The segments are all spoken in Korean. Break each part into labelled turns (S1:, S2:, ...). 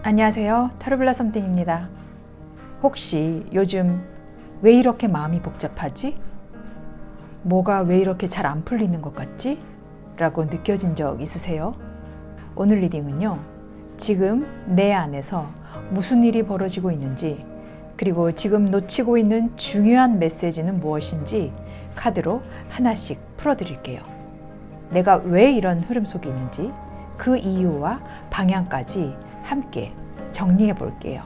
S1: 안녕하세요. 타로블라 썸띵입니다. 혹시 요즘 왜 이렇게 마음이 복잡하지? 뭐가 왜 이렇게 잘 안 풀리는 것 같지? 라고 느껴진 적 있으세요? 오늘 리딩은요, 지금 내 안에서 무슨 일이 벌어지고 있는지, 그리고 지금 놓치고 있는 중요한 메시지는 무엇인지 카드로 하나씩 풀어드릴게요. 내가 왜 이런 흐름 속에 있는지, 그 이유와 방향까지 함께 정리해 볼게요.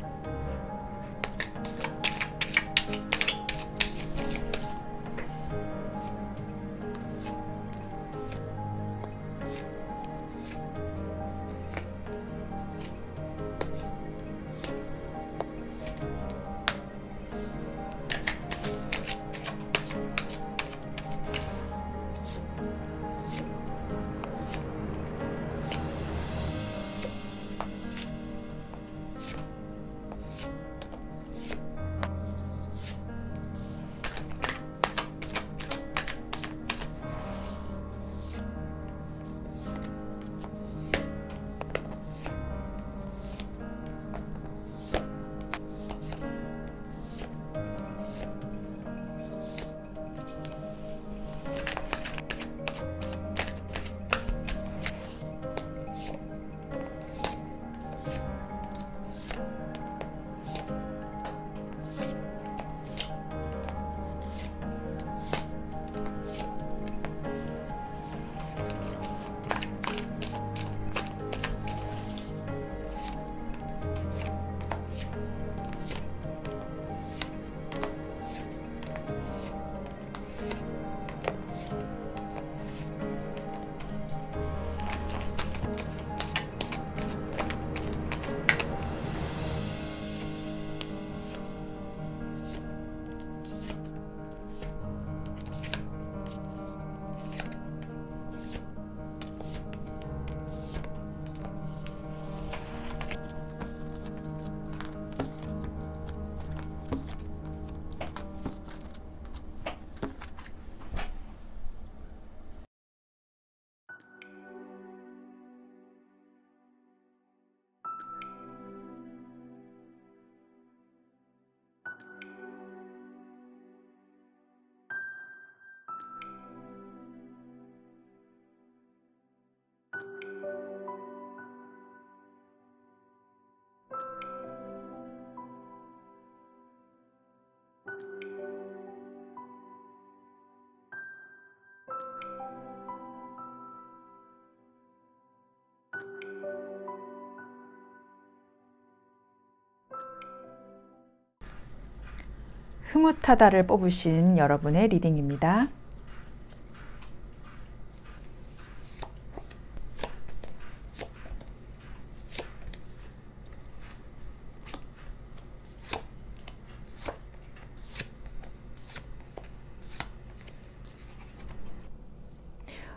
S1: 흐뭇하다를 뽑으신 여러분의 리딩입니다.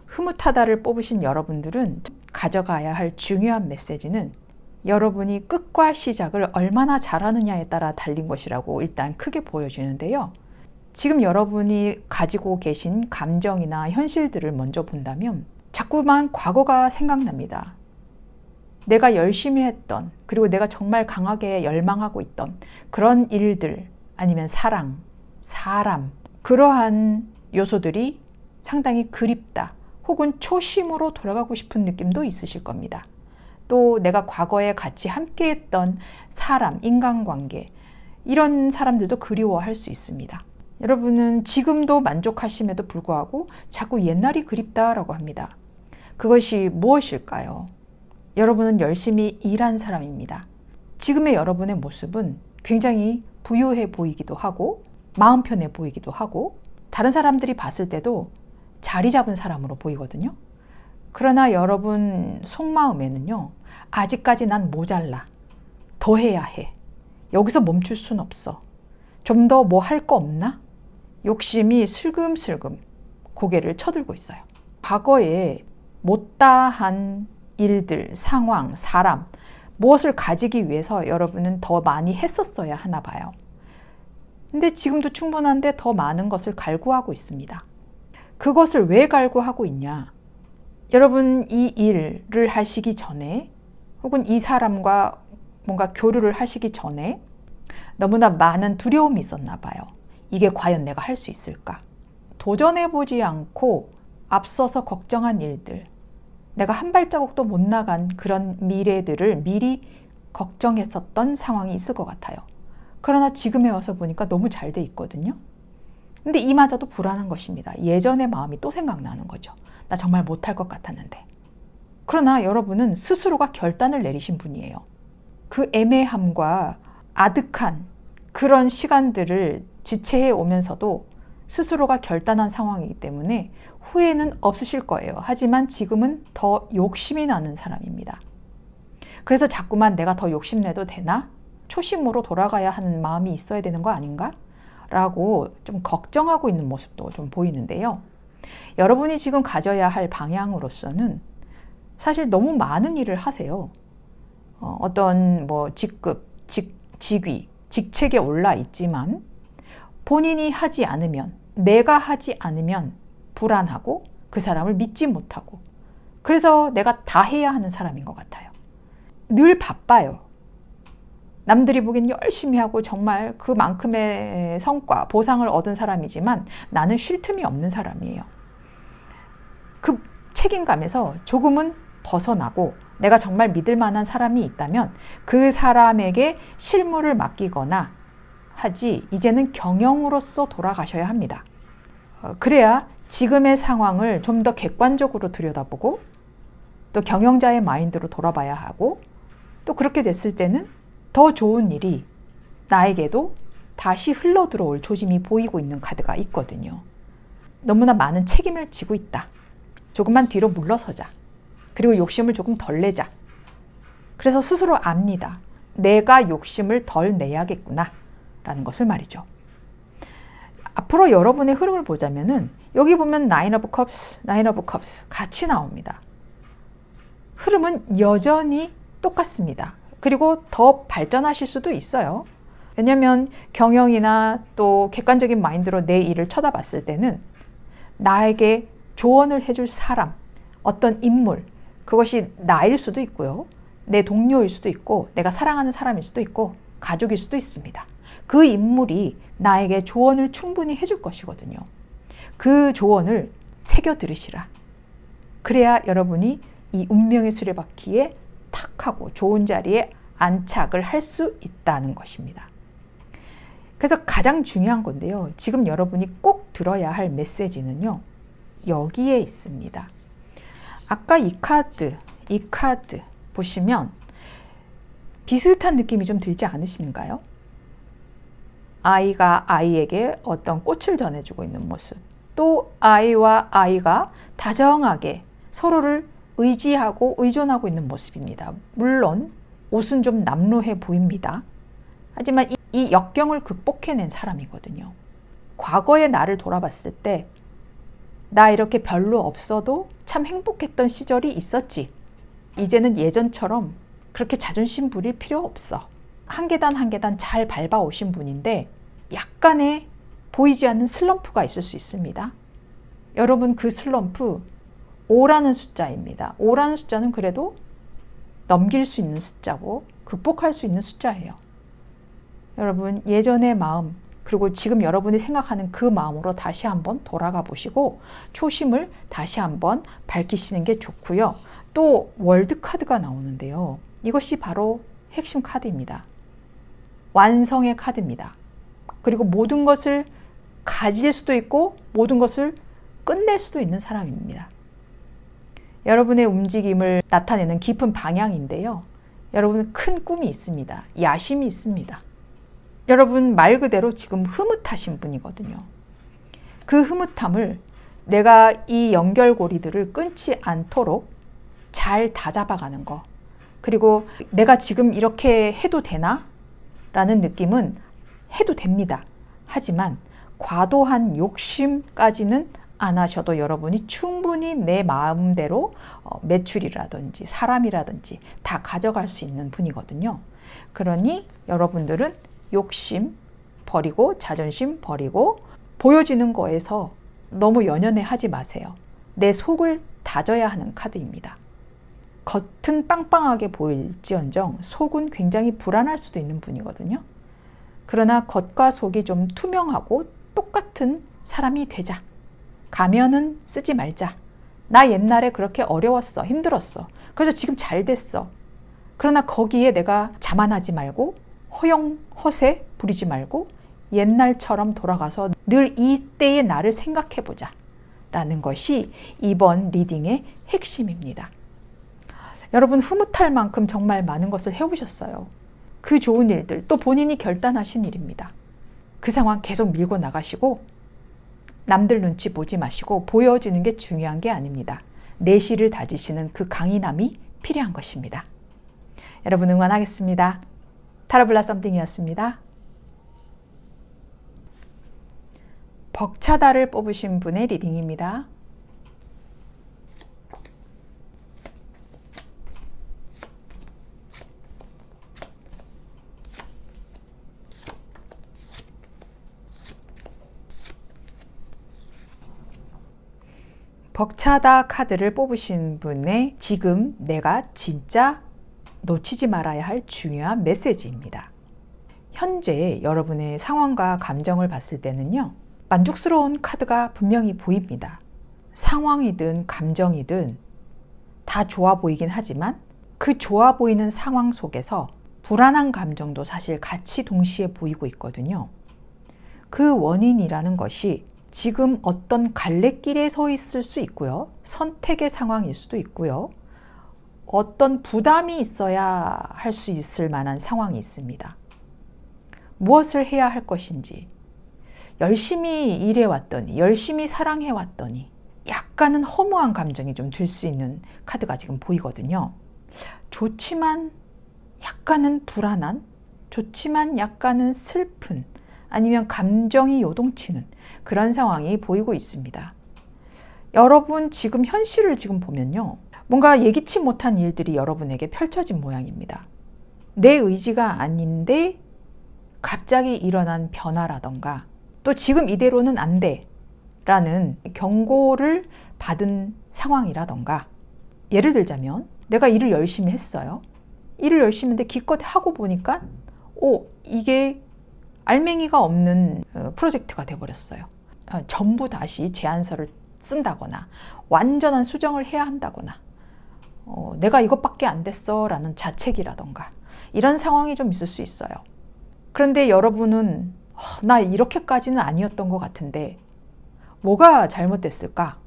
S1: 흐뭇하다를 뽑으신 여러분들은 가져가야 할 중요한 메시지는 여러분이 끝과 시작을 얼마나 잘하느냐에 따라 달린 것이라고 일단 크게 보여지는데요. 지금 여러분이 가지고 계신 감정이나 현실들을 먼저 본다면 자꾸만 과거가 생각납니다. 내가 열심히 했던, 그리고 내가 정말 강하게 열망하고 있던 그런 일들, 아니면 사랑, 사람, 그러한 요소들이 상당히 그립다, 혹은 초심으로 돌아가고 싶은 느낌도 있으실 겁니다. 또 내가 과거에 같이 함께했던 사람, 인간관계, 이런 사람들도 그리워할 수 있습니다. 여러분은 지금도 만족하심에도 불구하고 자꾸 옛날이 그립다라고 합니다. 그것이 무엇일까요? 여러분은 열심히 일한 사람입니다. 지금의 여러분의 모습은 굉장히 부유해 보이기도 하고 마음 편해 보이기도 하고 다른 사람들이 봤을 때도 자리 잡은 사람으로 보이거든요. 그러나 여러분 속마음에는요, 아직까지 난 모자라. 더 해야 해. 여기서 멈출 순 없어. 좀 더 뭐 할 거 없나? 욕심이 슬금슬금 고개를 쳐들고 있어요. 과거에 못다한 일들, 상황, 사람, 무엇을 가지기 위해서 여러분은 더 많이 했었어야 하나 봐요. 근데 지금도 충분한데 더 많은 것을 갈구하고 있습니다. 그것을 왜 갈구하고 있냐? 여러분 이 일을 하시기 전에 혹은 이 사람과 뭔가 교류를 하시기 전에 너무나 많은 두려움이 있었나 봐요. 이게 과연 내가 할 수 있을까? 도전해보지 않고 앞서서 걱정한 일들, 내가 한 발자국도 못 나간 그런 미래들을 미리 걱정했었던 상황이 있을 것 같아요. 그러나 지금에 와서 보니까 너무 잘 돼 있거든요. 근데 이마저도 불안한 것입니다. 예전의 마음이 또 생각나는 거죠. 나 정말 못할 것 같았는데. 그러나 여러분은 스스로가 결단을 내리신 분이에요. 그 애매함과 아득한 그런 시간들을 지체해 오면서도 스스로가 결단한 상황이기 때문에 후회는 없으실 거예요. 하지만 지금은 더 욕심이 나는 사람입니다. 그래서 자꾸만 내가 더 욕심내도 되나? 초심으로 돌아가야 하는 마음이 있어야 되는 거 아닌가? 라고 좀 걱정하고 있는 모습도 좀 보이는데요. 여러분이 지금 가져야 할 방향으로서는 사실 너무 많은 일을 하세요. 어떤 직급, 직위, 직책에 올라 있지만 본인이 하지 않으면, 내가 하지 않으면 불안하고 그 사람을 믿지 못하고, 그래서 내가 다 해야 하는 사람인 것 같아요. 늘 바빠요. 남들이 보기엔 열심히 하고 정말 그만큼의 성과, 보상을 얻은 사람이지만 나는 쉴 틈이 없는 사람이에요. 그 책임감에서 조금은 벗어나고 내가 정말 믿을 만한 사람이 있다면 그 사람에게 실무를 맡기거나 하지, 이제는 경영으로서 돌아가셔야 합니다. 그래야 지금의 상황을 좀 더 객관적으로 들여다보고 또 경영자의 마인드로 돌아봐야 하고, 또 그렇게 됐을 때는 더 좋은 일이 나에게도 다시 흘러 들어올 조짐이 보이고 있는 카드가 있거든요. 너무나 많은 책임을 지고 있다. 조금만 뒤로 물러서자. 그리고 욕심을 조금 덜 내자. 그래서 스스로 압니다. 내가 욕심을 덜 내야겠구나 라는 것을 말이죠. 앞으로 여러분의 흐름을 보자면은 여기 보면 Nine of Cups, Nine of Cups 같이 나옵니다. 흐름은 여전히 똑같습니다. 그리고 더 발전하실 수도 있어요. 왜냐하면 경영이나 또 객관적인 마인드로 내 일을 쳐다봤을 때는 나에게 조언을 해줄 사람, 어떤 인물, 그것이 나일 수도 있고요. 내 동료일 수도 있고, 내가 사랑하는 사람일 수도 있고, 가족일 수도 있습니다. 그 인물이 나에게 조언을 충분히 해줄 것이거든요. 그 조언을 새겨 들으시라. 그래야 여러분이 이 운명의 수레바퀴에 탁 하고 좋은 자리에 안착을 할 수 있다는 것입니다. 그래서 가장 중요한 건데요. 지금 여러분이 꼭 들어야 할 메시지는요. 여기에 있습니다. 아까 이 카드 보시면 비슷한 느낌이 좀 들지 않으신가요? 아이가 아이에게 어떤 꽃을 전해주고 있는 모습, 또 아이와 아이가 다정하게 서로를 의지하고 의존하고 있는 모습입니다. 물론 옷은 좀 남루해 보입니다. 하지만 이 역경을 극복해낸 사람이거든요. 과거의 나를 돌아봤을 때 나 이렇게 별로 없어도 참 행복했던 시절이 있었지. 이제는 예전처럼 그렇게 자존심 부릴 필요 없어. 한 계단 한 계단 잘 밟아오신 분인데 약간의 보이지 않는 슬럼프가 있을 수 있습니다. 여러분, 그 슬럼프 5라는 숫자입니다. 5라는 숫자는 그래도 넘길 수 있는 숫자고 극복할 수 있는 숫자예요. 여러분, 예전의 마음, 그리고 지금 여러분이 생각하는 그 마음으로 다시 한번 돌아가 보시고 초심을 다시 한번 밝히시는 게 좋고요. 또 월드 카드가 나오는데요. 이것이 바로 핵심 카드입니다. 완성의 카드입니다. 그리고 모든 것을 가질 수도 있고 모든 것을 끝낼 수도 있는 사람입니다. 여러분의 움직임을 나타내는 깊은 방향인데요. 여러분은 큰 꿈이 있습니다. 야심이 있습니다. 여러분 말 그대로 지금 흐뭇하신 분이거든요. 그 흐뭇함을 내가 이 연결고리들을 끊지 않도록 잘 다잡아가는 거, 그리고 내가 지금 이렇게 해도 되나? 라는 느낌은 해도 됩니다. 하지만 과도한 욕심까지는 안 하셔도 여러분이 충분히 내 마음대로 매출이라든지 사람이라든지 다 가져갈 수 있는 분이거든요. 그러니 여러분들은 욕심 버리고 자존심 버리고 보여지는 거에서 너무 연연해 하지 마세요. 내 속을 다져야 하는 카드입니다. 겉은 빵빵하게 보일지언정 속은 굉장히 불안할 수도 있는 분이거든요. 그러나 겉과 속이 좀 투명하고 똑같은 사람이 되자. 가면은 쓰지 말자. 나 옛날에 그렇게 어려웠어. 힘들었어. 그래서 지금 잘 됐어. 그러나 거기에 내가 자만하지 말고 허세 부리지 말고 옛날처럼 돌아가서 늘 이때의 나를 생각해보자 라는 것이 이번 리딩의 핵심입니다. 여러분 흐뭇할 만큼 정말 많은 것을 해오셨어요. 그 좋은 일들, 또 본인이 결단하신 일입니다. 그 상황 계속 밀고 나가시고 남들 눈치 보지 마시고 보여지는 게 중요한 게 아닙니다. 내실을 다지시는 그 강인함이 필요한 것입니다. 여러분 응원하겠습니다. 타로블라 썸띵이었습니다. 벅차다를 뽑으신 분의 리딩입니다. 벅차다 카드를 뽑으신 분의 지금 내가 진짜 놓치지 말아야 할 중요한 메시지입니다. 현재 여러분의 상황과 감정을 봤을 때는요, 만족스러운 카드가 분명히 보입니다. 상황이든 감정이든 다 좋아 보이긴 하지만 그 좋아 보이는 상황 속에서 불안한 감정도 사실 같이 동시에 보이고 있거든요. 그 원인이라는 것이 지금 어떤 갈래길에 서 있을 수 있고요. 선택의 상황일 수도 있고요. 어떤 부담이 있어야 할 수 있을 만한 상황이 있습니다. 무엇을 해야 할 것인지, 열심히 일해왔더니, 열심히 사랑해왔더니 약간은 허무한 감정이 좀 들 수 있는 카드가 지금 보이거든요. 좋지만 약간은 불안한, 좋지만 약간은 슬픈, 아니면 감정이 요동치는 그런 상황이 보이고 있습니다. 여러분 지금 현실을 지금 보면요, 뭔가 예기치 못한 일들이 여러분에게 펼쳐진 모양입니다. 내 의지가 아닌데 갑자기 일어난 변화라던가 또 지금 이대로는 안 돼 라는 경고를 받은 상황이라던가, 예를 들자면 내가 일을 열심히 했어요. 일을 열심히 했는데 기껏 하고 보니까 이게 알맹이가 없는 프로젝트가 돼버렸어요. 전부 다시 제안서를 쓴다거나 완전한 수정을 해야 한다거나 내가 이것밖에 안 됐어 라는 자책이라던가 이런 상황이 좀 있을 수 있어요. 그런데 여러분은 나 이렇게까지는 아니었던 것 같은데 뭐가 잘못됐을까?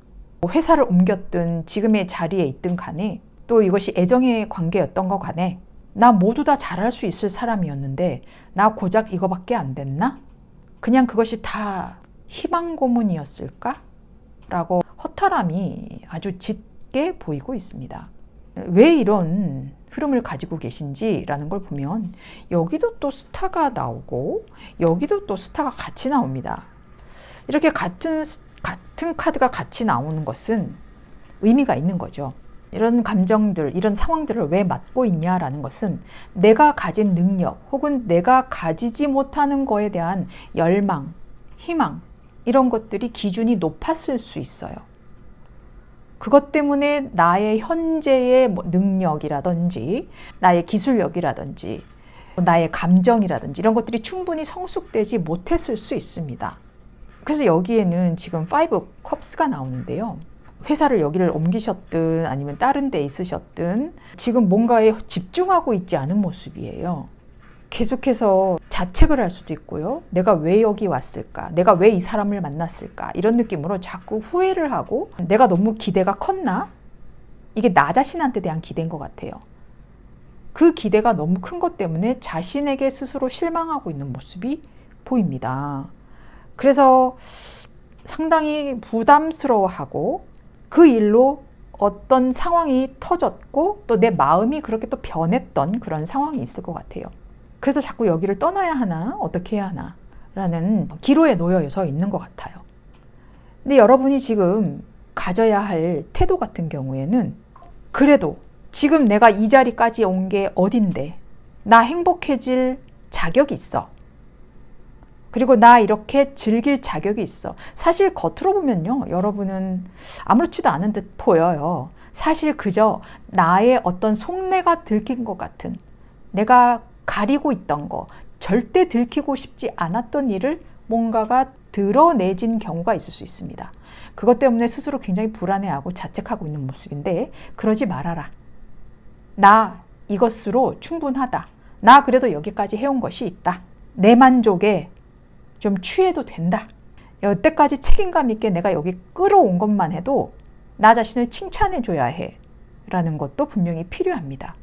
S1: 회사를 옮겼든 지금의 자리에 있든 간에, 또 이것이 애정의 관계였던 것 간에 나 모두 다 잘할 수 있을 사람이었는데 나 고작 이거밖에 안 됐나? 그냥 그것이 다 희망 고문이었을까? 라고 허탈함이 아주 짙게 보이고 있습니다. 왜 이런 흐름을 가지고 계신지라는 걸 보면 여기도 또 스타가 나오고 여기도 또 스타가 같이 나옵니다. 이렇게 같은 카드가 같이 나오는 것은 의미가 있는 거죠. 이런 감정들, 이런 상황들을 왜 맡고 있냐라는 것은 내가 가진 능력 혹은 내가 가지지 못하는 거에 대한 열망, 희망, 이런 것들이 기준이 높았을 수 있어요. 그것 때문에 나의 현재의 능력이라든지 나의 기술력이라든지 나의 감정이라든지 이런 것들이 충분히 성숙되지 못했을 수 있습니다. 그래서 여기에는 지금 5 컵스가 나오는데요. 회사를 여기를 옮기셨든 아니면 다른 데 있으셨든 지금 뭔가에 집중하고 있지 않은 모습이에요. 계속해서 자책을 할 수도 있고요. 내가 왜 여기 왔을까? 내가 왜 이 사람을 만났을까? 이런 느낌으로 자꾸 후회를 하고 내가 너무 기대가 컸나? 이게 나 자신한테 대한 기대인 것 같아요. 그 기대가 너무 큰 것 때문에 자신에게 스스로 실망하고 있는 모습이 보입니다. 그래서 상당히 부담스러워하고 그 일로 어떤 상황이 터졌고 또 내 마음이 그렇게 또 변했던 그런 상황이 있을 것 같아요. 그래서 자꾸 여기를 떠나야 하나? 어떻게 해야 하나? 라는 기로에 놓여서 있는 것 같아요. 근데 여러분이 지금 가져야 할 태도 같은 경우에는 그래도 지금 내가 이 자리까지 온 게 어딘데 나 행복해질 자격이 있어. 그리고 나 이렇게 즐길 자격이 있어. 사실 겉으로 보면요, 여러분은 아무렇지도 않은 듯 보여요. 사실 그저 나의 어떤 속내가 들킨 것 같은, 내가 가리고 있던 거, 절대 들키고 싶지 않았던 일을 뭔가가 드러내진 경우가 있을 수 있습니다. 그것 때문에 스스로 굉장히 불안해하고 자책하고 있는 모습인데, 그러지 말아라. 나 이것으로 충분하다. 나 그래도 여기까지 해온 것이 있다. 내 만족에 좀 취해도 된다. 여태까지 책임감 있게 내가 여기 끌어온 것만 해도 나 자신을 칭찬해 줘야 해 라는 것도 분명히 필요합니다.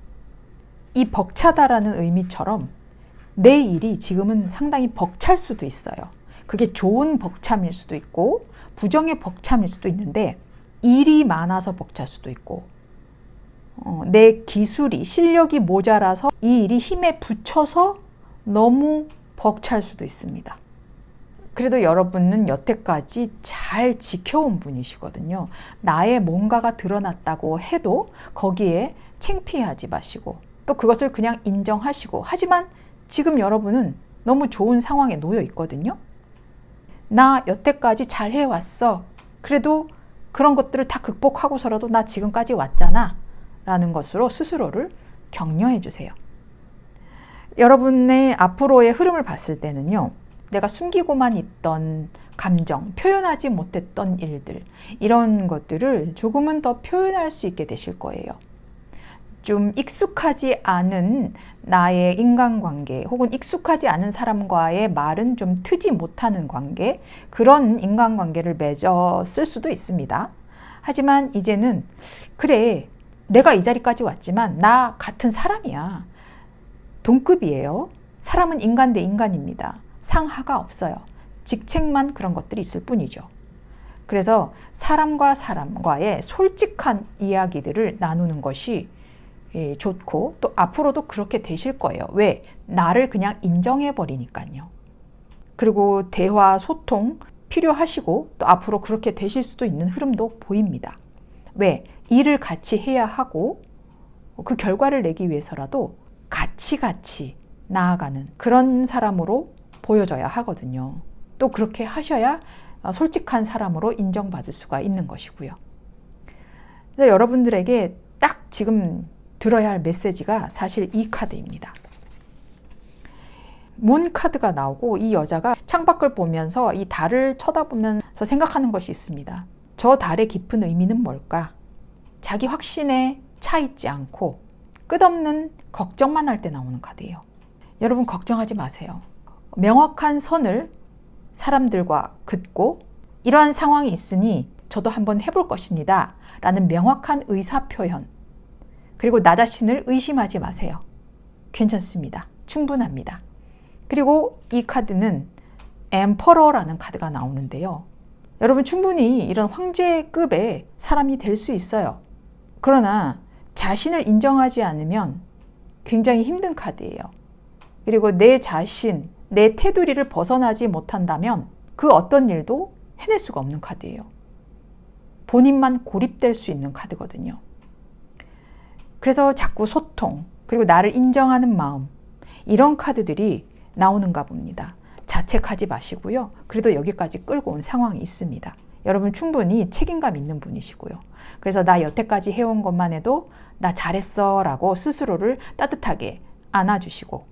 S1: 이 벅차다라는 의미처럼 내 일이 지금은 상당히 벅찰 수도 있어요. 그게 좋은 벅참일 수도 있고 부정의 벅참일 수도 있는데, 일이 많아서 벅찰 수도 있고, 내 기술이, 실력이 모자라서 이 일이 힘에 부쳐서 너무 벅찰 수도 있습니다. 그래도 여러분은 여태까지 잘 지켜온 분이시거든요. 나의 뭔가가 드러났다고 해도 거기에 창피하지 마시고, 또 그것을 그냥 인정하시고, 하지만 지금 여러분은 너무 좋은 상황에 놓여 있거든요. 나 여태까지 잘 해왔어. 그래도 그런 것들을 다 극복하고서라도 나 지금까지 왔잖아 라는 것으로 스스로를 격려해 주세요. 여러분의 앞으로의 흐름을 봤을 때는요, 내가 숨기고만 있던 감정, 표현하지 못했던 일들, 이런 것들을 조금은 더 표현할 수 있게 되실 거예요. 좀 익숙하지 않은 나의 인간관계, 혹은 익숙하지 않은 사람과의 말은 좀 트지 못하는 관계, 그런 인간관계를 맺었을 수도 있습니다. 하지만 이제는 그래, 내가 이 자리까지 왔지만 나 같은 사람이야. 동급이에요. 사람은 인간 대 인간입니다. 상하가 없어요. 직책만 그런 것들이 있을 뿐이죠. 그래서 사람과 사람과의 솔직한 이야기들을 나누는 것이 좋고, 또 앞으로도 그렇게 되실 거예요. 왜? 나를 그냥 인정해버리니까요. 그리고 대화, 소통 필요하시고, 또 앞으로 그렇게 되실 수도 있는 흐름도 보입니다. 왜? 일을 같이 해야 하고, 그 결과를 내기 위해서라도 같이 나아가는 그런 사람으로 보여져야 하거든요. 또 그렇게 하셔야 솔직한 사람으로 인정받을 수가 있는 것이고요. 그래서 여러분들에게 딱 지금 들어야 할 메시지가 사실 이 카드입니다. 문 카드가 나오고, 이 여자가 창밖을 보면서 이 달을 쳐다보면서 생각하는 것이 있습니다. 저 달의 깊은 의미는 뭘까? 자기 확신에 차 있지 않고 끝없는 걱정만 할 때 나오는 카드예요. 여러분, 걱정하지 마세요. 명확한 선을 사람들과 긋고, 이러한 상황이 있으니 저도 한번 해볼 것입니다 라는 명확한 의사표현, 그리고 나 자신을 의심하지 마세요. 괜찮습니다. 충분합니다. 그리고 이 카드는 엠퍼러라는 카드가 나오는데요. 여러분, 충분히 이런 황제급의 사람이 될 수 있어요. 그러나 자신을 인정하지 않으면 굉장히 힘든 카드예요. 그리고 내 자신, 내 테두리를 벗어나지 못한다면 그 어떤 일도 해낼 수가 없는 카드예요. 본인만 고립될 수 있는 카드거든요. 그래서 자꾸 소통, 그리고 나를 인정하는 마음, 이런 카드들이 나오는가 봅니다. 자책하지 마시고요. 그래도 여기까지 끌고 온 상황이 있습니다. 여러분, 충분히 책임감 있는 분이시고요. 그래서 나 여태까지 해온 것만 해도 나 잘했어 라고 스스로를 따뜻하게 안아주시고,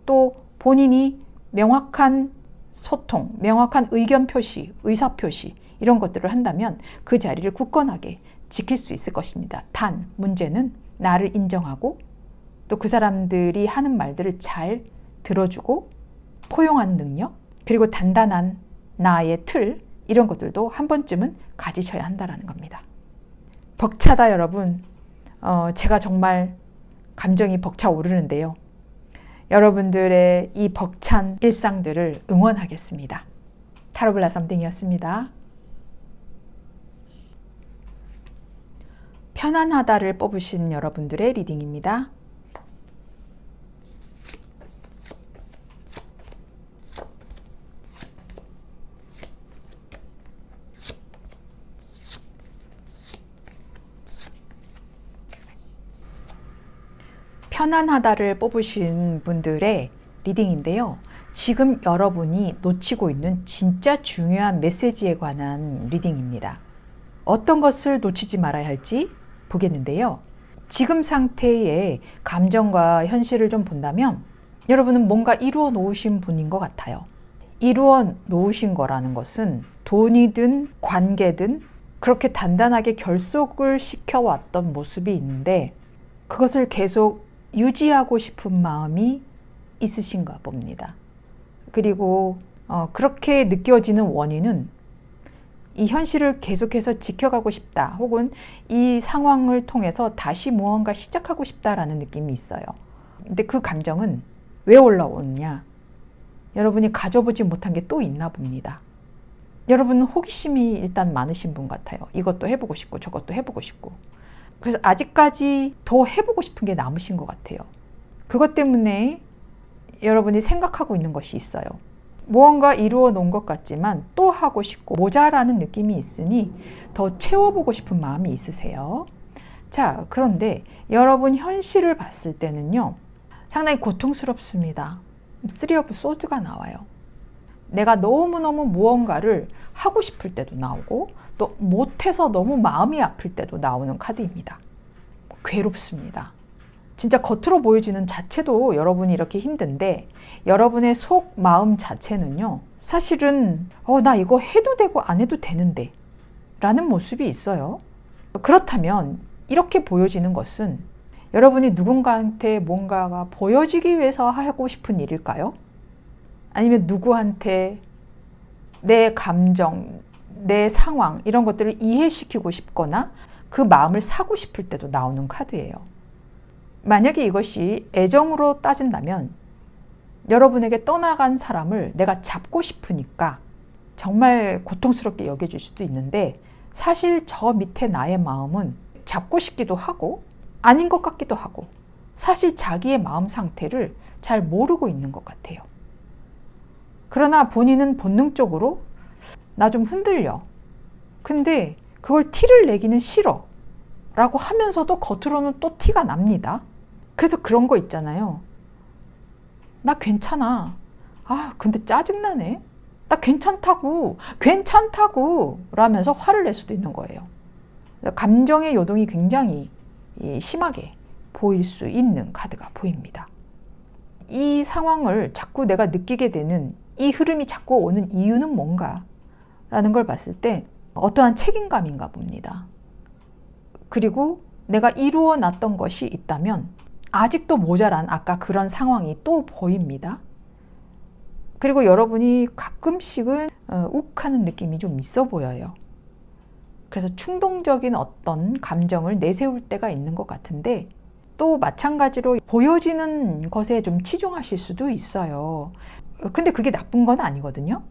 S1: 또 본인이 명확한 소통, 명확한 의견 표시, 의사 표시, 이런 것들을 한다면 그 자리를 굳건하게 지킬 수 있을 것입니다. 단 문제는 나를 인정하고, 또 그 사람들이 하는 말들을 잘 들어주고 포용하는 능력, 그리고 단단한 나의 틀, 이런 것들도 한 번쯤은 가지셔야 한다는 겁니다. 벅차다 여러분. 제가 정말 감정이 벅차오르는데요. 여러분들의 이 벅찬 일상들을 응원하겠습니다. 타로 블라썸띵이었습니다. 편안하다를 뽑으신 여러분들의 리딩입니다. 편안하다를 뽑으신 분들의 리딩인데요. 지금 여러분이 놓치고 있는 진짜 중요한 메시지에 관한 리딩입니다. 어떤 것을 놓치지 말아야 할지, 보겠는데요. 지금 상태의 감정과 현실을 좀 본다면 여러분은 뭔가 이루어 놓으신 분인 것 같아요. 이루어 놓으신 거라는 것은 돈이든 관계든 그렇게 단단하게 결속을 시켜왔던 모습이 있는데 그것을 계속 유지하고 싶은 마음이 있으신가 봅니다. 그리고 그렇게 느껴지는 원인은 이 현실을 계속해서 지켜가고 싶다 혹은 이 상황을 통해서 다시 무언가 시작하고 싶다라는 느낌이 있어요. 근데 그 감정은 왜 올라오느냐? 여러분이 가져보지 못한 게 또 있나 봅니다. 여러분은 호기심이 일단 많으신 분 같아요. 이것도 해보고 싶고 저것도 해보고 싶고. 그래서 아직까지 더 해보고 싶은 게 남으신 것 같아요. 그것 때문에 여러분이 생각하고 있는 것이 있어요. 무언가 이루어 놓은 것 같지만 또 하고 싶고 모자라는 느낌이 있으니 더 채워보고 싶은 마음이 있으세요. 자, 그런데 여러분 현실을 봤을 때는요. 상당히 고통스럽습니다. 3 of Swords가 나와요. 내가 너무너무 무언가를 하고 싶을 때도 나오고 또 못해서 너무 마음이 아플 때도 나오는 카드입니다. 괴롭습니다. 진짜 겉으로 보여지는 자체도 여러분이 이렇게 힘든데 여러분의 속 마음 자체는요. 사실은 나 이거 해도 되고 안 해도 되는데 라는 모습이 있어요. 그렇다면 이렇게 보여지는 것은 여러분이 누군가한테 뭔가가 보여지기 위해서 하고 싶은 일일까요? 아니면 누구한테 내 감정, 내 상황 이런 것들을 이해시키고 싶거나 그 마음을 사고 싶을 때도 나오는 카드예요. 만약에 이것이 애정으로 따진다면 여러분에게 떠나간 사람을 내가 잡고 싶으니까 정말 고통스럽게 여겨질 수도 있는데 사실 저 밑에 나의 마음은 잡고 싶기도 하고 아닌 것 같기도 하고 사실 자기의 마음 상태를 잘 모르고 있는 것 같아요. 그러나 본인은 본능적으로 나 좀 흔들려. 근데 그걸 티를 내기는 싫어. 라고 하면서도 겉으로는 또 티가 납니다. 그래서 그런 거 있잖아요. 나 괜찮아. 근데 짜증나네. 나 괜찮다고 라면서 화를 낼 수도 있는 거예요. 감정의 요동이 굉장히 심하게 보일 수 있는 카드가 보입니다. 이 상황을 자꾸 내가 느끼게 되는 이 흐름이 자꾸 오는 이유는 뭔가? 라는 걸 봤을 때 어떠한 책임감인가 봅니다. 그리고 내가 이루어 놨던 것이 있다면 아직도 모자란 아까 그런 상황이 또 보입니다. 그리고 여러분이 가끔씩은 욱하는 느낌이 좀 있어 보여요. 그래서 충동적인 어떤 감정을 내세울 때가 있는 것 같은데 또 마찬가지로 보여지는 것에 좀 치중하실 수도 있어요. 근데 그게 나쁜 건 아니거든요.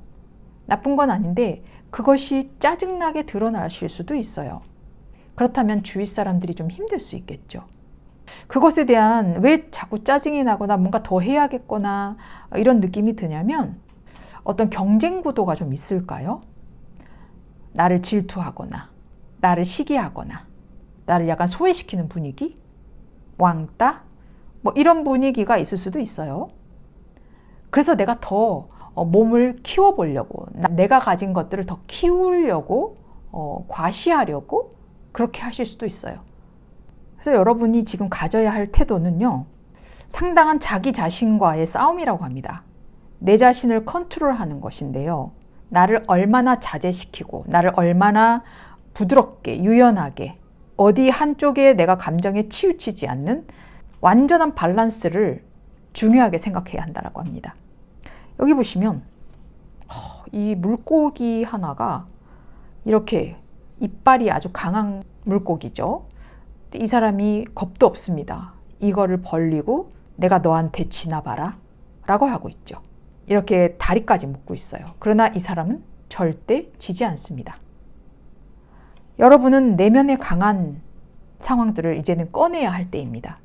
S1: 나쁜 건 아닌데 그것이 짜증나게 드러나실 수도 있어요. 그렇다면 주위 사람들이 좀 힘들 수 있겠죠. 그것에 대한 왜 자꾸 짜증이 나거나 뭔가 더 해야겠거나 이런 느낌이 드냐면 어떤 경쟁 구도가 좀 있을까요? 나를 질투하거나 나를 시기하거나 나를 약간 소외시키는 분위기? 왕따? 이런 분위기가 있을 수도 있어요. 그래서 내가 더 몸을 키워보려고 내가 가진 것들을 더 키우려고 과시하려고 그렇게 하실 수도 있어요. 그래서 여러분이 지금 가져야 할 태도는요. 상당한 자기 자신과의 싸움이라고 합니다. 내 자신을 컨트롤하는 것인데요. 나를 얼마나 자제시키고 나를 얼마나 부드럽게 유연하게 어디 한쪽에 내가 감정에 치우치지 않는 완전한 밸런스를 중요하게 생각해야 한다고 합니다. 여기 보시면 이 물고기 하나가 이렇게 이빨이 아주 강한 물고기죠. 이 사람이 겁도 없습니다. 이거를 벌리고 내가 너한테 지나봐라 라고 하고 있죠. 이렇게 다리까지 묶고 있어요. 그러나 이 사람은 절대 지지 않습니다. 여러분은 내면에 강한 상황들을 이제는 꺼내야 할 때입니다.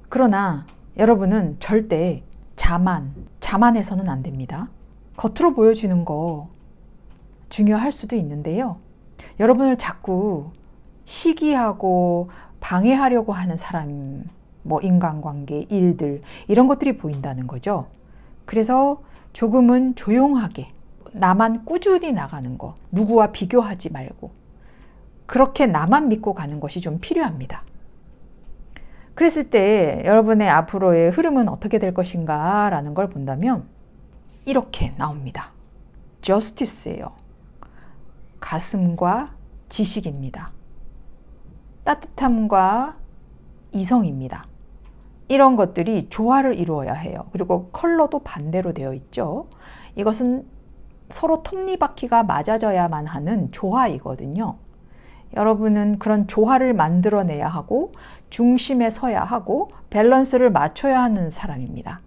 S1: 그러나 여러분은 절대 자만해서는 안 됩니다. 겉으로 보여지는 거 중요할 수도 있는데요. 여러분을 자꾸 시기하고 방해하려고 하는 사람, 인간관계, 일들 이런 것들이 보인다는 거죠. 그래서 조금은 조용하게 나만 꾸준히 나가는 거, 누구와 비교하지 말고 그렇게 나만 믿고 가는 것이 좀 필요합니다. 그랬을 때 여러분의 앞으로의 흐름은 어떻게 될 것인가 라는 걸 본다면 이렇게 나옵니다. justice예요. 가슴과 지식입니다. 따뜻함과 이성입니다. 이런 것들이 조화를 이루어야 해요. 그리고 컬러도 반대로 되어 있죠. 이것은 서로 톱니바퀴가 맞아져야만 하는 조화이거든요. 여러분은 그런 조화를 만들어내야 하고 중심에 서야 하고 밸런스를 맞춰야 하는 사람입니다.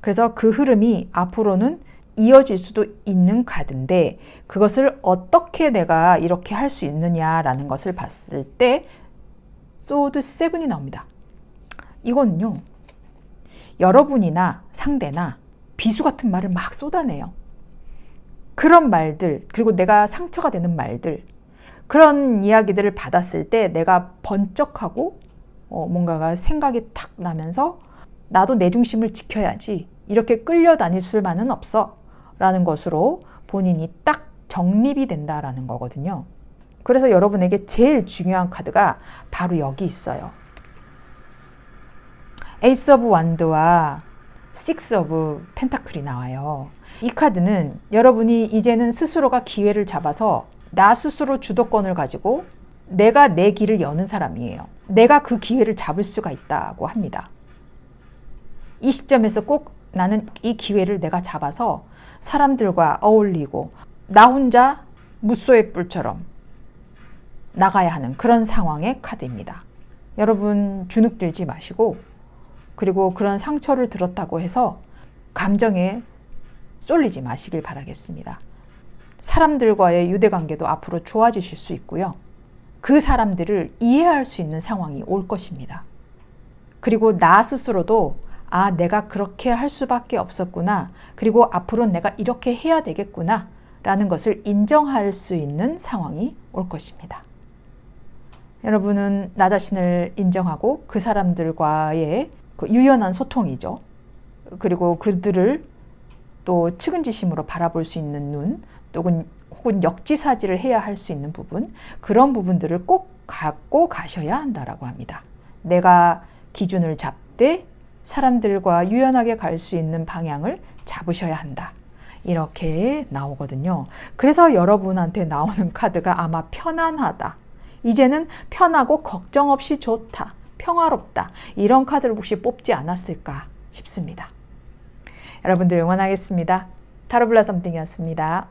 S1: 그래서 그 흐름이 앞으로는 이어질 수도 있는 카드인데 그것을 어떻게 내가 이렇게 할 수 있느냐라는 것을 봤을 때 소드 7이 나옵니다. 이거는요. 여러분이나 상대나 비수 같은 말을 막 쏟아내요. 그런 말들, 그리고 내가 상처가 되는 말들, 그런 이야기들을 받았을 때 내가 번쩍하고 뭔가가 생각이 탁 나면서 나도 내 중심을 지켜야지, 이렇게 끌려다닐 수만은 없어 라는 것으로 본인이 딱 정립이 된다라는 거거든요. 그래서 여러분에게 제일 중요한 카드가 바로 여기 있어요. 에이스 오브 완드와 식스 오브 펜타클이 나와요. 이 카드는 여러분이 이제는 스스로가 기회를 잡아서 나 스스로 주도권을 가지고 내가 내 길을 여는 사람이에요. 내가 그 기회를 잡을 수가 있다고 합니다. 이 시점에서 꼭 나는 이 기회를 내가 잡아서 사람들과 어울리고 나 혼자 무소의 뿔처럼 나가야 하는 그런 상황의 카드입니다. 여러분 주눅들지 마시고, 그리고 그런 상처를 들었다고 해서 감정에 쏠리지 마시길 바라겠습니다. 사람들과의 유대관계도 앞으로 좋아지실 수 있고요. 그 사람들을 이해할 수 있는 상황이 올 것입니다. 그리고 나 스스로도 내가 그렇게 할 수밖에 없었구나. 그리고 앞으로는 내가 이렇게 해야 되겠구나. 라는 것을 인정할 수 있는 상황이 올 것입니다. 여러분은 나 자신을 인정하고 그 사람들과의 그 유연한 소통이죠. 그리고 그들을 또 측은지심으로 바라볼 수 있는 눈, 혹은 역지사지를 해야 할 수 있는 부분, 그런 부분들을 꼭 갖고 가셔야 한다라고 합니다. 내가 기준을 잡되 사람들과 유연하게 갈 수 있는 방향을 잡으셔야 한다. 이렇게 나오거든요. 그래서 여러분한테 나오는 카드가 아마 편안하다. 이제는 편하고 걱정 없이 좋다. 평화롭다. 이런 카드를 혹시 뽑지 않았을까 싶습니다. 여러분들 응원하겠습니다. 타로블라 썸띵이었습니다.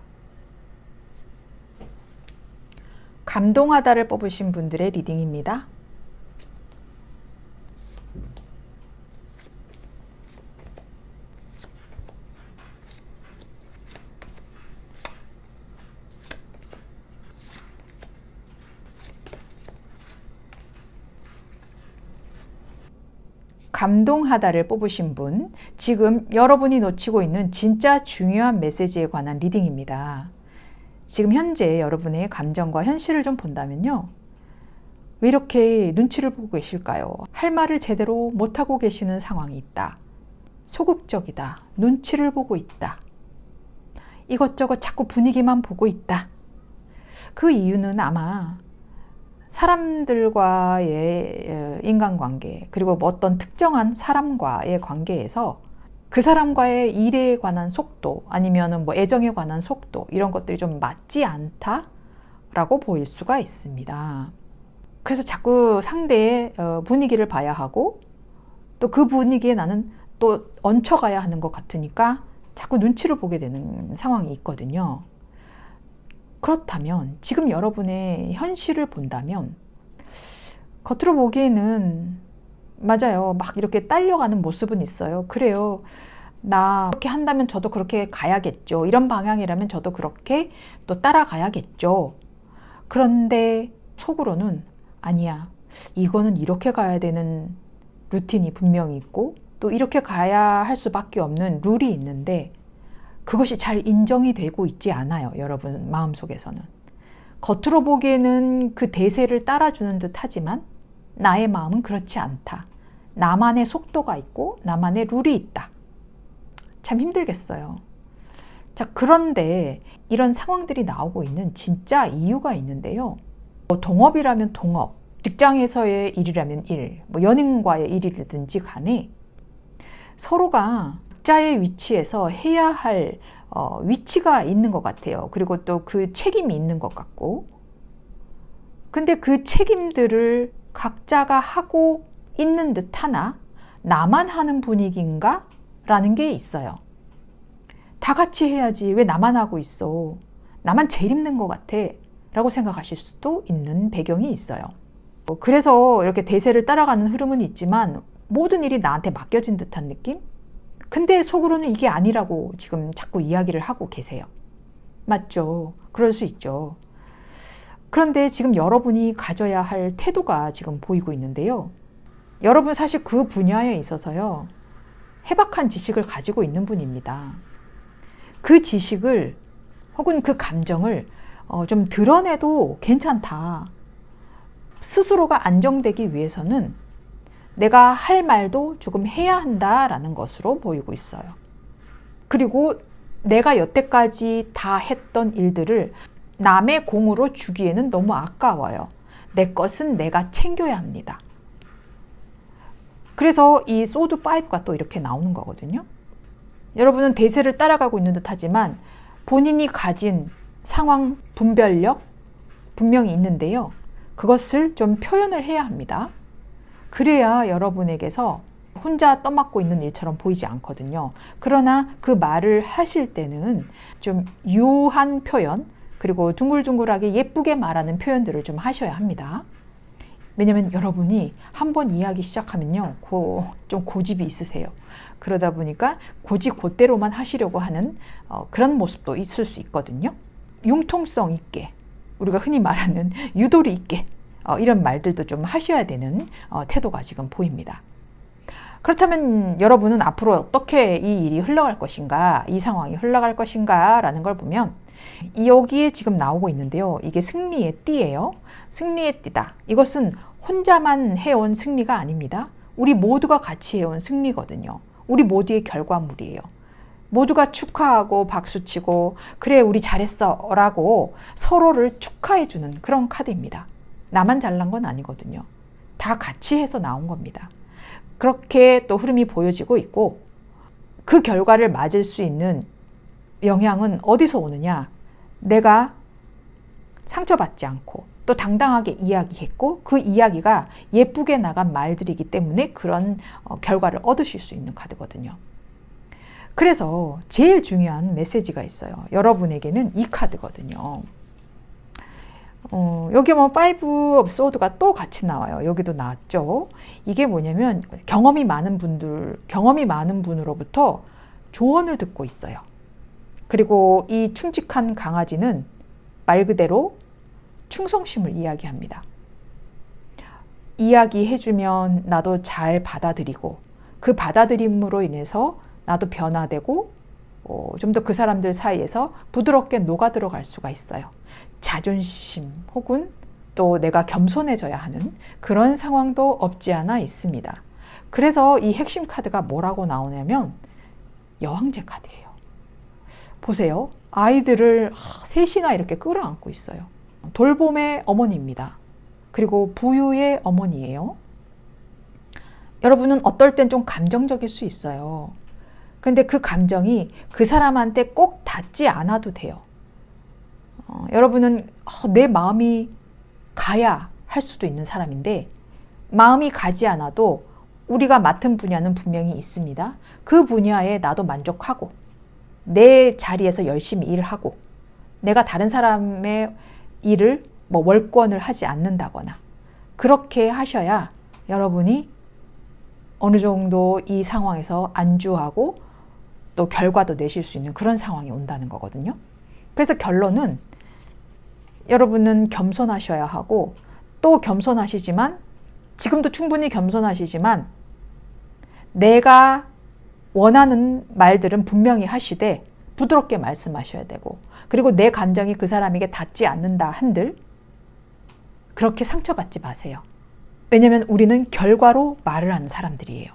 S1: 감동하다를 뽑으신 분들의 리딩입니다. 감동하다를 뽑으신 분, 지금 여러분이 놓치고 있는 진짜 중요한 메시지에 관한 리딩입니다. 지금 현재 여러분의 감정과 현실을 좀 본다면요. 왜 이렇게 눈치를 보고 계실까요? 할 말을 제대로 못하고 계시는 상황이 있다. 소극적이다. 눈치를 보고 있다. 이것저것 자꾸 분위기만 보고 있다. 그 이유는 아마 사람들과의 인간관계, 그리고 어떤 특정한 사람과의 관계에서 그 사람과의 일에 관한 속도, 아니면 애정에 관한 속도, 이런 것들이 좀 맞지 않다라고 보일 수가 있습니다. 그래서 자꾸 상대의 분위기를 봐야 하고, 또 그 분위기에 나는 또 얹혀가야 하는 것 같으니까 자꾸 눈치를 보게 되는 상황이 있거든요. 그렇다면 지금 여러분의 현실을 본다면 겉으로 보기에는 맞아요. 막 이렇게 딸려가는 모습은 있어요. 그래요. 나 그렇게 한다면 저도 그렇게 가야겠죠. 이런 방향이라면 저도 그렇게 또 따라가야겠죠. 그런데 속으로는 아니야. 이거는 이렇게 가야 되는 루틴이 분명히 있고 또 이렇게 가야 할 수밖에 없는 룰이 있는데 그것이 잘 인정이 되고 있지 않아요. 여러분 마음속에서는. 겉으로 보기에는 그 대세를 따라주는 듯 하지만 나의 마음은 그렇지 않다. 나만의 속도가 있고 나만의 룰이 있다. 참 힘들겠어요. 자, 그런데 이런 상황들이 나오고 있는 진짜 이유가 있는데요. 동업이라면 동업, 직장에서의 일이라면 일, 연인과의 일이라든지 간에 서로가 각자의 위치에서 해야 할 위치가 있는 것 같아요. 그리고 또 그 책임이 있는 것 같고. 근데 그 책임들을 각자가 하고 있는 듯 하나 나만 하는 분위기인가? 라는 게 있어요. 다 같이 해야지 왜 나만 하고 있어? 나만 제일 힘든 것 같아 라고 생각하실 수도 있는 배경이 있어요. 그래서 이렇게 대세를 따라가는 흐름은 있지만 모든 일이 나한테 맡겨진 듯한 느낌? 근데 속으로는 이게 아니라고 지금 자꾸 이야기를 하고 계세요. 맞죠? 그럴 수 있죠. 그런데 지금 여러분이 가져야 할 태도가 지금 보이고 있는데요. 여러분 사실 그 분야에 있어서요. 해박한 지식을 가지고 있는 분입니다. 그 지식을 혹은 그 감정을 좀 드러내도 괜찮다. 스스로가 안정되기 위해서는 내가 할 말도 조금 해야 한다라는 것으로 보이고 있어요. 그리고 내가 여태까지 다 했던 일들을 남의 공으로 주기에는 너무 아까워요. 내 것은 내가 챙겨야 합니다. 그래서 이 소드 5가 또 이렇게 나오는 거거든요. 여러분은 대세를 따라가고 있는 듯 하지만 본인이 가진 상황 분별력 분명히 있는데요. 그것을 좀 표현을 해야 합니다. 그래야 여러분에게서 혼자 떠맡고 있는 일처럼 보이지 않거든요. 그러나 그 말을 하실 때는 좀 유한 표현, 그리고 둥글둥글하게 예쁘게 말하는 표현들을 좀 하셔야 합니다. 왜냐면 여러분이 한번 이야기 시작하면요, 좀 고집이 있으세요. 그러다 보니까 곧대로만 하시려고 하는 그런 모습도 있을 수 있거든요. 융통성 있게, 우리가 흔히 말하는 유도리 있게 이런 말들도 좀 하셔야 되는 태도가 지금 보입니다. 그렇다면 여러분은 앞으로 어떻게 이 일이 흘러갈 것인가, 이 상황이 흘러갈 것인가 라는 걸 보면 여기에 지금 나오고 있는데요. 이게 승리의 띠예요. 승리의 띠다. 이것은 혼자만 해온 승리가 아닙니다. 우리 모두가 같이 해온 승리거든요. 우리 모두의 결과물이에요. 모두가 축하하고 박수치고 그래 우리 잘했어 라고 서로를 축하해주는 그런 카드입니다. 나만 잘난 건 아니거든요. 다 같이 해서 나온 겁니다. 그렇게 또 흐름이 보여지고 있고 그 결과를 맞을 수 있는 영향은 어디서 오느냐? 내가 상처받지 않고 또 당당하게 이야기했고 그 이야기가 예쁘게 나간 말들이기 때문에 그런 결과를 얻으실 수 있는 카드거든요. 그래서 제일 중요한 메시지가 있어요. 여러분에게는 이 카드거든요. 여기 파이브 오브 소드가 또 같이 나와요. 여기도 나왔죠. 이게 뭐냐면 경험이 많은 분으로부터 조언을 듣고 있어요. 그리고 이 충직한 강아지는 말 그대로 충성심을 이야기합니다. 이야기해주면 나도 잘 받아들이고 그 받아들임으로 인해서 나도 변화되고 좀 더 그 사람들 사이에서 부드럽게 녹아들어갈 수가 있어요. 자존심 혹은 또 내가 겸손해져야 하는 그런 상황도 없지 않아 있습니다. 그래서 이 핵심 카드가 뭐라고 나오냐면 여왕제 카드예요. 보세요. 아이들을 셋이나 이렇게 끌어안고 있어요. 돌봄의 어머니입니다. 그리고 부유의 어머니예요. 여러분은 어떨 땐 좀 감정적일 수 있어요. 근데 그 감정이 그 사람한테 꼭 닿지 않아도 돼요. 여러분은 내 마음이 가야 할 수도 있는 사람인데 마음이 가지 않아도 우리가 맡은 분야는 분명히 있습니다. 그 분야에 나도 만족하고 내 자리에서 열심히 일을 하고 내가 다른 사람의 일을 월권을 하지 않는다거나 그렇게 하셔야 여러분이 어느 정도 이 상황에서 안주하고 또 결과도 내실 수 있는 그런 상황이 온다는 거거든요. 그래서 결론은 여러분은 겸손하셔야 하고 또 겸손하시지만 지금도 충분히 겸손하시지만 내가 원하는 말들은 분명히 하시되 부드럽게 말씀하셔야 되고 그리고 내 감정이 그 사람에게 닿지 않는다 한들 그렇게 상처받지 마세요. 왜냐하면 우리는 결과로 말을 하는 사람들이에요.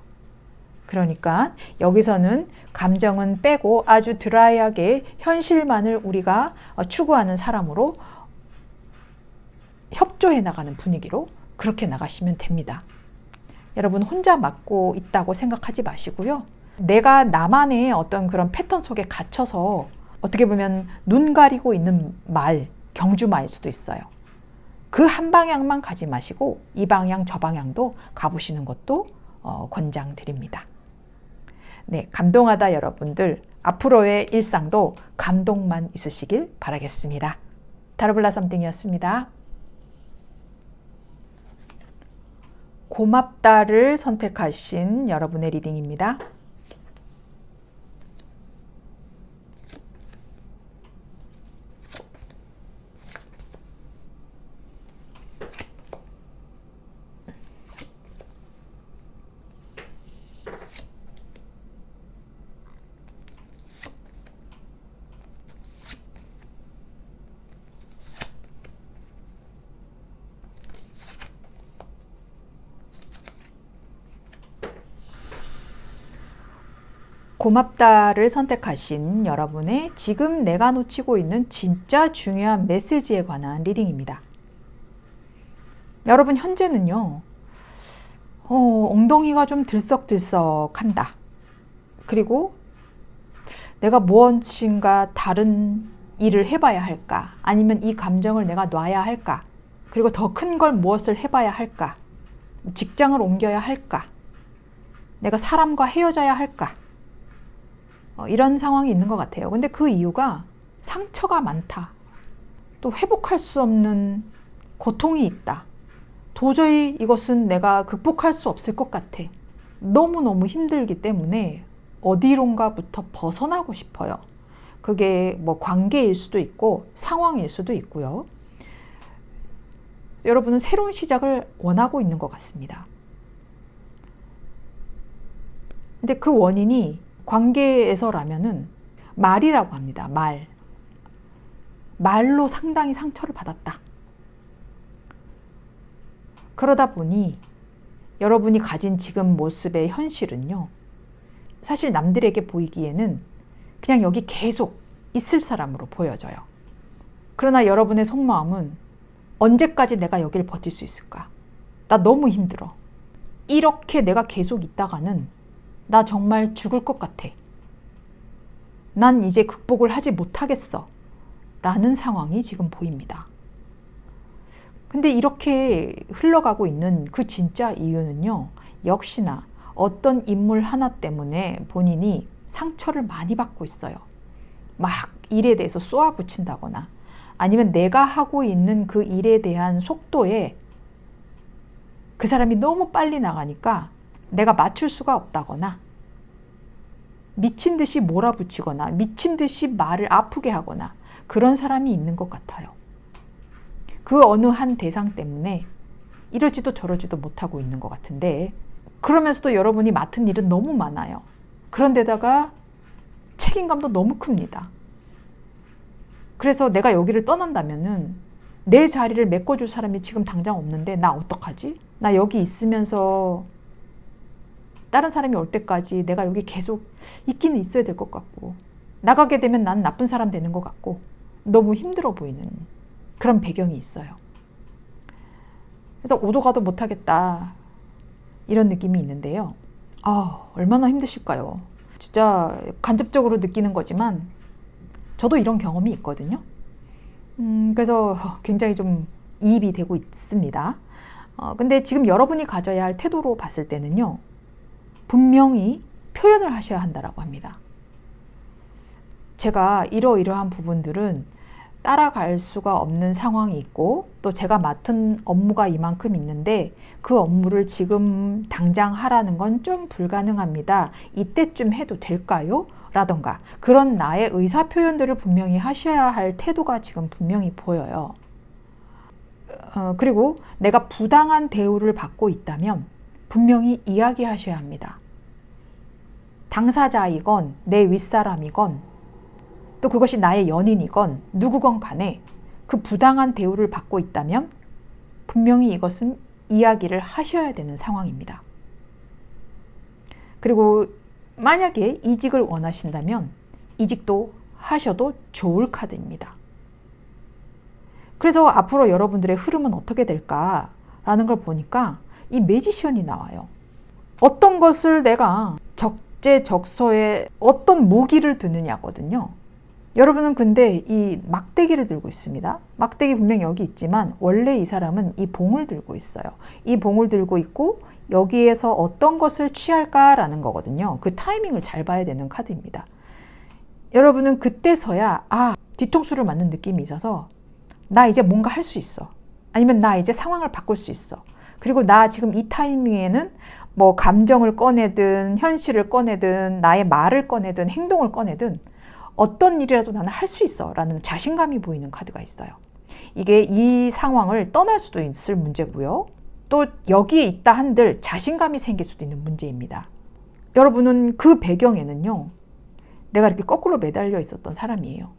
S1: 그러니까 여기서는 감정은 빼고 아주 드라이하게 현실만을 우리가 추구하는 사람으로 협조해 나가는 분위기로 그렇게 나가시면 됩니다. 여러분 혼자 맡고 있다고 생각하지 마시고요. 내가 나만의 어떤 그런 패턴 속에 갇혀서 어떻게 보면 눈 가리고 있는 말, 경주마일 수도 있어요. 그 한 방향만 가지 마시고 이 방향 저 방향도 가보시는 것도 권장드립니다. 네, 감동하다 여러분들 앞으로의 일상도 감동만 있으시길 바라겠습니다. 타로블라 썸띵이었습니다. 고맙다를 선택하신 여러분의 리딩입니다. 고맙다를 선택하신 여러분의 지금 내가 놓치고 있는 진짜 중요한 메시지에 관한 리딩입니다. 여러분 현재는요, 엉덩이가 좀 들썩들썩한다. 그리고 내가 무엇인가 다른 일을 해봐야 할까? 아니면 이 감정을 내가 놔야 할까? 그리고 더 큰 걸 무엇을 해봐야 할까? 직장을 옮겨야 할까? 내가 사람과 헤어져야 할까? 이런 상황이 있는 것 같아요. 근데 그 이유가 상처가 많다. 또 회복할 수 없는 고통이 있다. 도저히 이것은 내가 극복할 수 없을 것 같아. 너무너무 힘들기 때문에 어디론가부터 벗어나고 싶어요. 그게 뭐 관계일 수도 있고 상황일 수도 있고요. 여러분은 새로운 시작을 원하고 있는 것 같습니다. 근데 그 원인이 관계에서라면은 말이라고 합니다. 말로 상당히 상처를 받았다. 그러다 보니 여러분이 가진 지금 모습의 현실은요, 사실 남들에게 보이기에는 그냥 여기 계속 있을 사람으로 보여져요. 그러나 여러분의 속마음은 언제까지 내가 여기를 버틸 수 있을까? 나 너무 힘들어. 이렇게 내가 계속 있다가는 나 정말 죽을 것 같아. 난 이제 극복을 하지 못하겠어. 라는 상황이 지금 보입니다. 근데 이렇게 흘러가고 있는 그 진짜 이유는요, 역시나 어떤 인물 하나 때문에 본인이 상처를 많이 받고 있어요. 막 일에 대해서 쏘아붙인다거나 아니면 내가 하고 있는 그 일에 대한 속도에 그 사람이 너무 빨리 나가니까 내가 맞출 수가 없다거나 미친 듯이 몰아붙이거나 미친 듯이 말을 아프게 하거나 그런 사람이 있는 것 같아요. 그 어느 한 대상 때문에 이러지도 저러지도 못하고 있는 것 같은데, 그러면서도 여러분이 맡은 일은 너무 많아요. 그런데다가 책임감도 너무 큽니다. 그래서 내가 여기를 떠난다면은 내 자리를 메꿔줄 사람이 지금 당장 없는데 나 어떡하지? 나 여기 있으면서 다른 사람이 올 때까지 내가 여기 계속 있기는 있어야 될 것 같고, 나가게 되면 난 나쁜 사람 되는 것 같고 너무 힘들어 보이는 그런 배경이 있어요. 그래서 오도 가도 못하겠다 이런 느낌이 있는데요. 얼마나 힘드실까요? 진짜 간접적으로 느끼는 거지만 저도 이런 경험이 있거든요. 그래서 굉장히 좀 이입이 되고 있습니다. 근데 지금 여러분이 가져야 할 태도로 봤을 때는요, 분명히 표현을 하셔야 한다라고 합니다. 제가 이러이러한 부분들은 따라갈 수가 없는 상황이 있고 또 제가 맡은 업무가 이만큼 있는데 그 업무를 지금 당장 하라는 건 좀 불가능합니다. 이때쯤 해도 될까요? 라던가 그런 나의 의사 표현들을 분명히 하셔야 할 태도가 지금 분명히 보여요. 그리고 내가 부당한 대우를 받고 있다면 분명히 이야기하셔야 합니다. 당사자이건 내 윗사람이건 또 그것이 나의 연인이건 누구건 간에 그 부당한 대우를 받고 있다면 분명히 이것은 이야기를 하셔야 되는 상황입니다. 그리고 만약에 이직을 원하신다면 이직도 하셔도 좋을 카드입니다. 그래서 앞으로 여러분들의 흐름은 어떻게 될까라는 걸 보니까 이 매지션이 나와요. 어떤 것을 내가 적재적소에 어떤 무기를 드느냐거든요. 여러분은 근데 이 막대기를 들고 있습니다. 막대기 분명히 여기 있지만 원래 이 사람은 이 봉을 들고 있어요. 이 봉을 들고 있고 여기에서 어떤 것을 취할까라는 거거든요. 그 타이밍을 잘 봐야 되는 카드입니다. 여러분은 그때서야 뒤통수를 맞는 느낌이 있어서 나 이제 뭔가 할 수 있어. 아니면 나 이제 상황을 바꿀 수 있어. 그리고 나 지금 이 타이밍에는 뭐 감정을 꺼내든 현실을 꺼내든 나의 말을 꺼내든 행동을 꺼내든 어떤 일이라도 나는 할 수 있어 라는 자신감이 보이는 카드가 있어요. 이게 이 상황을 떠날 수도 있을 문제고요. 또 여기에 있다 한들 자신감이 생길 수도 있는 문제입니다. 여러분은 그 배경에는요. 내가 이렇게 거꾸로 매달려 있었던 사람이에요.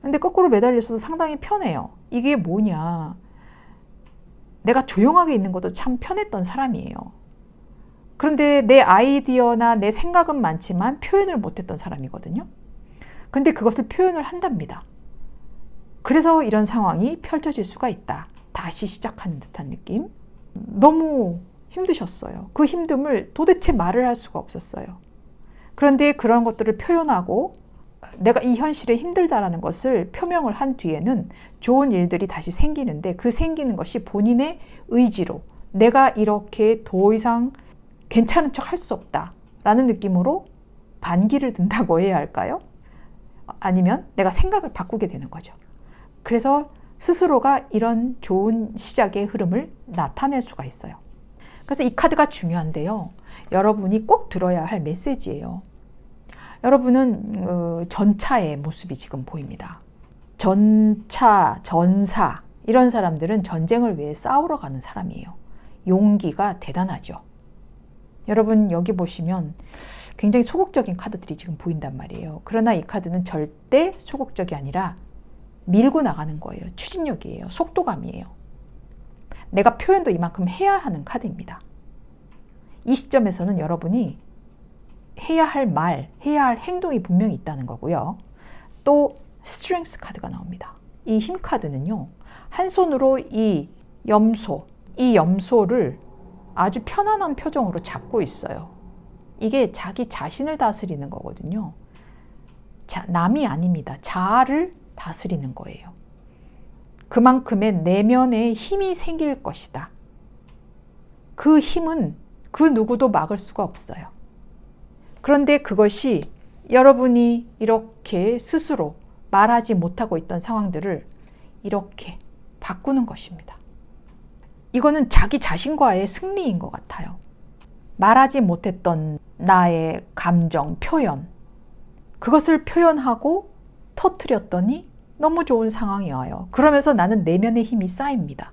S1: 근데 거꾸로 매달려 있어도 상당히 편해요. 이게 뭐냐. 내가 조용하게 있는 것도 참 편했던 사람이에요. 그런데 내 아이디어나 내 생각은 많지만 표현을 못했던 사람이거든요. 근데 그것을 표현을 한답니다. 그래서 이런 상황이 펼쳐질 수가 있다. 다시 시작하는 듯한 느낌. 너무 힘드셨어요. 그 힘듦을 도대체 말을 할 수가 없었어요. 그런데 그런 것들을 표현하고 내가 이 현실에 힘들다라는 것을 표명을 한 뒤에는 좋은 일들이 다시 생기는데 그 생기는 것이 본인의 의지로 내가 이렇게 더 이상 괜찮은 척 할 수 없다라는 느낌으로 반기를 든다고 해야 할까요? 아니면 내가 생각을 바꾸게 되는 거죠. 그래서 스스로가 이런 좋은 시작의 흐름을 나타낼 수가 있어요. 그래서 이 카드가 중요한데요. 여러분이 꼭 들어야 할 메시지예요. 여러분은 전차의 모습이 지금 보입니다. 전차, 전사 이런 사람들은 전쟁을 위해 싸우러 가는 사람이에요. 용기가 대단하죠. 여러분 여기 보시면 굉장히 소극적인 카드들이 지금 보인단 말이에요. 그러나 이 카드는 절대 소극적이 아니라 밀고 나가는 거예요. 추진력이에요. 속도감이에요. 내가 표현도 이만큼 해야 하는 카드입니다. 이 시점에서는 여러분이 해야 할 말, 해야 할 행동이 분명히 있다는 거고요. 또 스트렝스 카드가 나옵니다. 이 힘 카드는요. 한 손으로 이 염소를 아주 편안한 표정으로 잡고 있어요. 이게 자기 자신을 다스리는 거거든요. 남이 아닙니다. 자아를 다스리는 거예요. 그만큼의 내면에 힘이 생길 것이다. 그 힘은 그 누구도 막을 수가 없어요. 그런데 그것이 여러분이 이렇게 스스로 말하지 못하고 있던 상황들을 이렇게 바꾸는 것입니다. 이거는 자기 자신과의 승리인 것 같아요. 말하지 못했던 나의 감정, 표현, 그것을 표현하고 터뜨렸더니 너무 좋은 상황이 와요. 그러면서 나는 내면의 힘이 쌓입니다.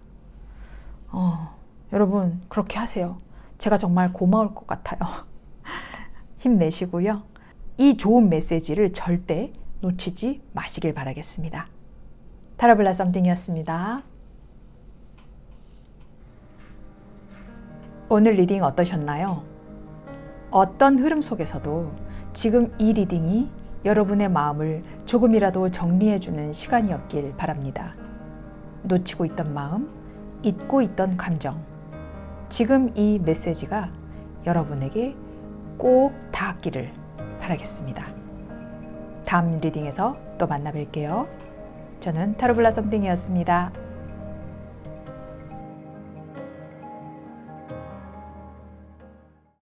S1: 여러분 그렇게 하세요. 제가 정말 고마울 것 같아요. 힘내시고요. 이 좋은 메시지를 절대 놓치지 마시길 바라겠습니다. 타로블라 썸띵이었습니다. 오늘 리딩 어떠셨나요? 어떤 흐름 속에서도 지금 이 리딩이 여러분의 마음을 조금이라도 정리해주는 시간이었길 바랍니다. 놓치고 있던 마음, 잊고 있던 감정, 지금 이 메시지가 여러분에게 꼭 닿기를 바라겠습니다. 다음 리딩에서 또 만나 뵐게요. 저는 타로블라 썸띵이었습니다.